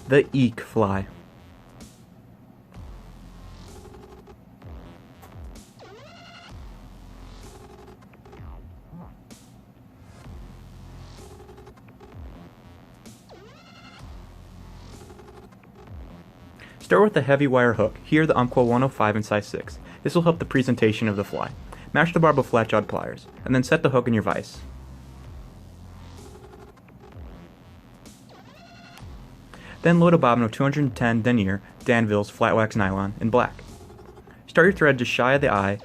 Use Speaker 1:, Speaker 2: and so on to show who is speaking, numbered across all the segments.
Speaker 1: The Eeek Fly. Start with a heavy wire hook, here the Umpqua 105 in size 6. This will help the presentation of the fly. Mash the barb with flat-jawed pliers, and then set the hook in your vise. Then load a bobbin of 210 denier Danville's flat wax nylon in black. Start your thread just shy of the eye,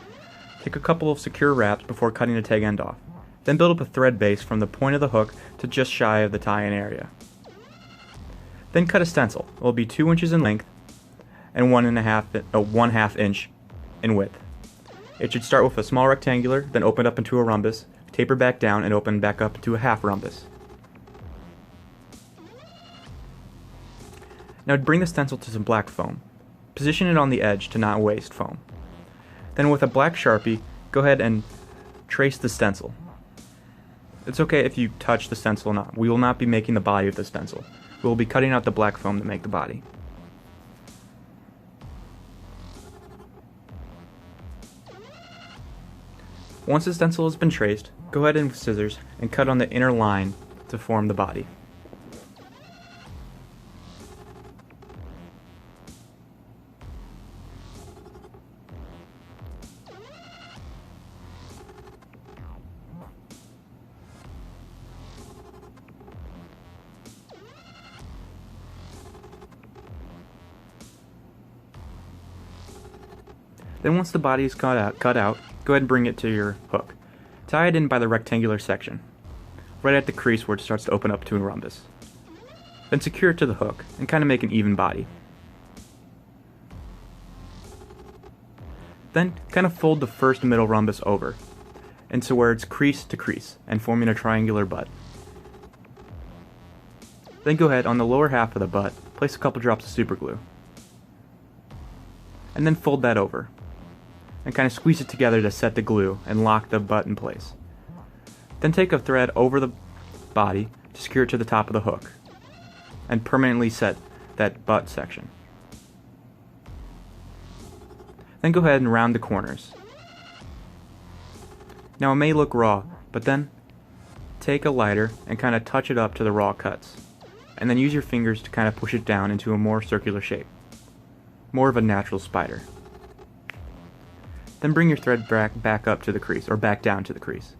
Speaker 1: take a couple of secure wraps before cutting the tag end off. Then build up a thread base from the point of the hook to just shy of the tie-in area. Then cut a stencil. It will be 2 inches in length and 1/2 inch in width. It should start with a small rectangular, then open up into a rhombus, taper back down, and open back up to a half rhombus. Now bring the stencil to some black foam. Position it on the edge to not waste foam. Then with a black Sharpie, go ahead and trace the stencil. It's okay if you touch the stencil or not. We will not be making the body of the stencil. We will be cutting out the black foam to make the body. Once the stencil has been traced, go ahead with scissors and cut on the inner line to form the body. Then once the body is cut out, go ahead and bring it to your hook. Tie it in by the rectangular section, right at the crease where it starts to open up to a rhombus. Then secure it to the hook and kind of make an even body. Then kind of fold the first middle rhombus over into where it's crease to crease and forming a triangular butt. Then go ahead on the lower half of the butt, place a couple drops of super glue. And then fold that over and kind of squeeze it together to set the glue and lock the butt in place. Then take a thread over the body to secure it to the top of the hook and permanently set that butt section. Then go ahead and round the corners. Now it may look raw, but then take a lighter and kind of touch it up to the raw cuts, and then use your fingers to kind of push it down into a more circular shape, more of a natural spider. Then bring your thread back up to the crease, or back down to the crease.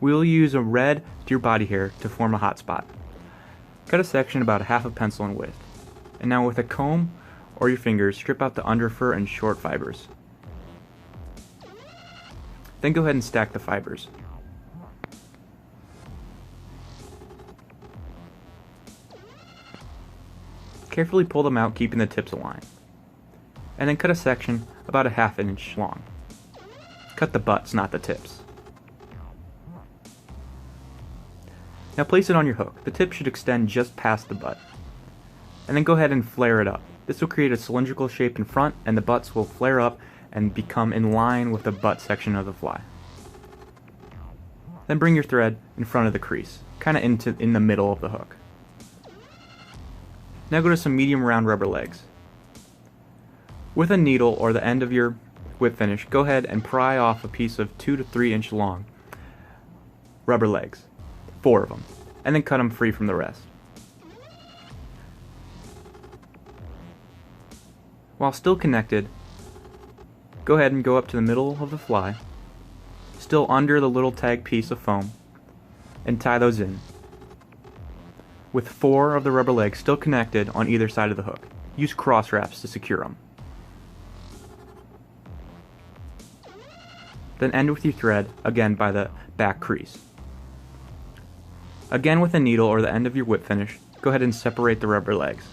Speaker 1: We will use a red deer body hair to form a hot spot. Cut a section about 1/2 pencil in width, and now with a comb or your fingers, strip out the underfur and short fibers. Then go ahead and stack the fibers. Carefully pull them out, keeping the tips aligned. And then cut a section about 1/2 inch long. Cut the butts, not the tips. Now place it on your hook. The tip should extend just past the butt. And then go ahead and flare it up. This will create a cylindrical shape in front, and the butts will flare up and become in line with the butt section of the fly. Then bring your thread in front of the crease, kind of in the middle of the hook. Now go to some medium round rubber legs. With a needle or the end of your whip finish, go ahead and pry off a piece of 2 to 3 inch long rubber legs, 4 of them, and then cut them free from the rest. While still connected, go ahead and go up to the middle of the fly, still under the little tag piece of foam, and tie those in, with 4 of the rubber legs still connected on either side of the hook. Use cross wraps to secure them. Then end with your thread, again by the back crease. Again with a needle or the end of your whip finish, go ahead and separate the rubber legs.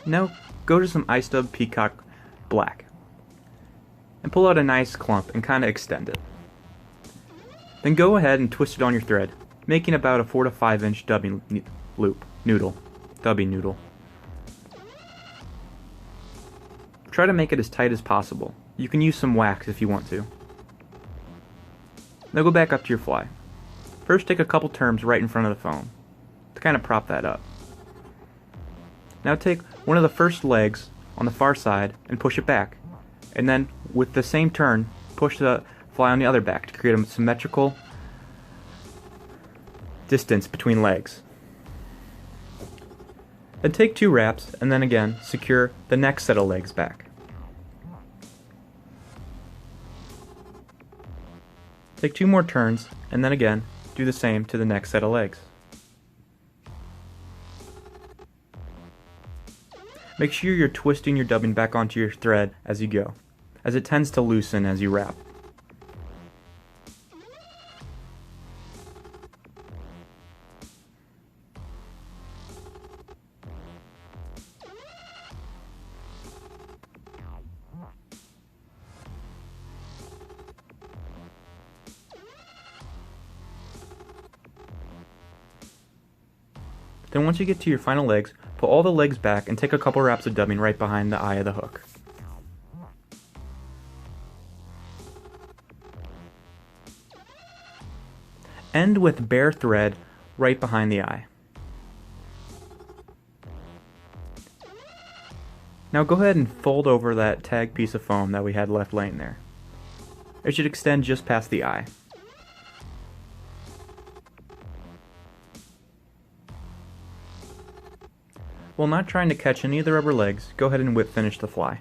Speaker 1: Now go to some Ice Dub Peacock Black and pull out a nice clump and kind of extend it. Then go ahead and twist it on your thread, making about a 4 to 5 inch dubbing noodle. Try to make it as tight as possible. You can use some wax if you want to. Now go back up to your fly. First take a couple turns right in front of the foam to kind of prop that up. Now take one of the first legs on the far side and push it back. And then with the same turn, push the fly on the other back to create a symmetrical distance between legs. Then take 2 wraps and then again secure the next set of legs back. Take 2 more turns and then again do the same to the next set of legs. Make sure you're twisting your dubbing back onto your thread as you go, as it tends to loosen as you wrap. Then once you get to your final legs, pull all the legs back and take a couple wraps of dubbing right behind the eye of the hook. End with bare thread right behind the eye. Now go ahead and fold over that tag piece of foam that we had left laying there. It should extend just past the eye. While not trying to catch any of the rubber legs, go ahead and whip finish the fly.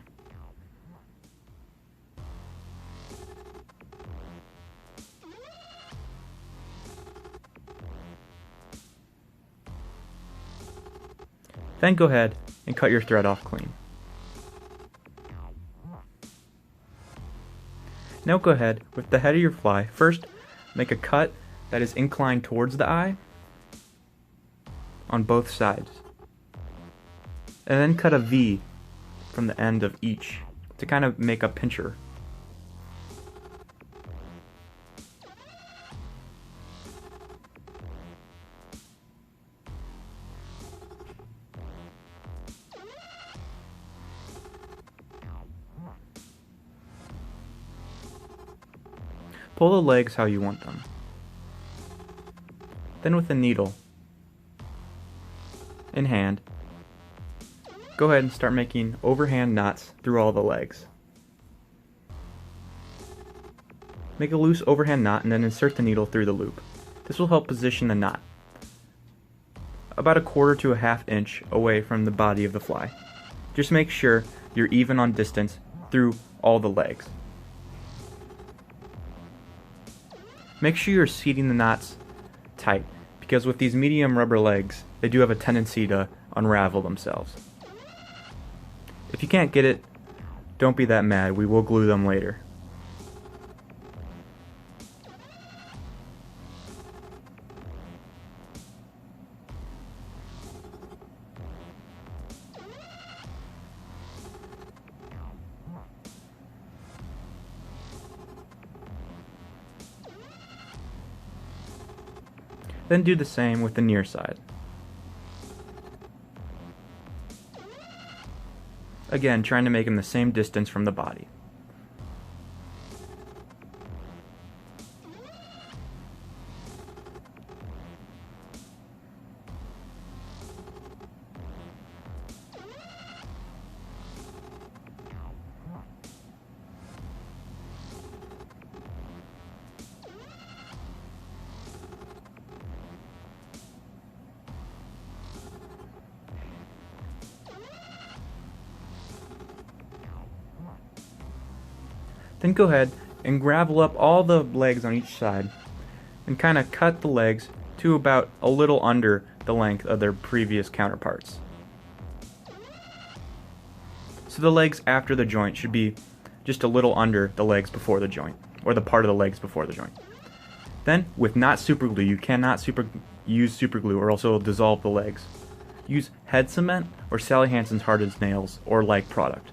Speaker 1: Then go ahead and cut your thread off clean. Now go ahead with the head of your fly. First, make a cut that is inclined towards the eye on both sides. And then cut a V from the end of each to kind of make a pincher. Pull the legs how you want them. Then with a needle in hand, go ahead and start making overhand knots through all the legs. Make a loose overhand knot and then insert the needle through the loop. This will help position the knot about 1/4 to 1/2 inch away from the body of the fly. Just make sure you're even on distance through all the legs. Make sure you're seating the knots tight, because with these medium rubber legs, they do have a tendency to unravel themselves. If you can't get it, don't be that mad, we will glue them later. Then do the same with the near side. Again, trying to make them the same distance from the body. Then go ahead and gravel up all the legs on each side and kind of cut the legs to about a little under the length of their previous counterparts. So the legs after the joint should be just a little under the legs before the joint, or the part of the legs before the joint. Then, with not super glue, you cannot use super glue or else it will dissolve the legs. Use head cement or Sally Hansen's Hard as Nails or like product.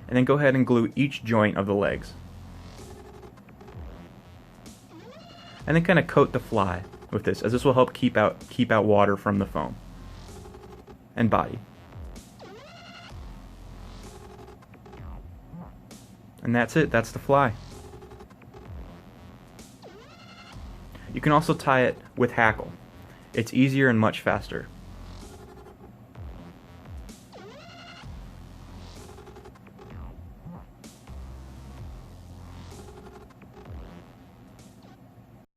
Speaker 1: And then go ahead and glue each joint of the legs. and then kind of coat the fly with this, as this will help keep out water from the foam and body. And that's it. That's the fly. You can also tie it with hackle. It's easier and much faster.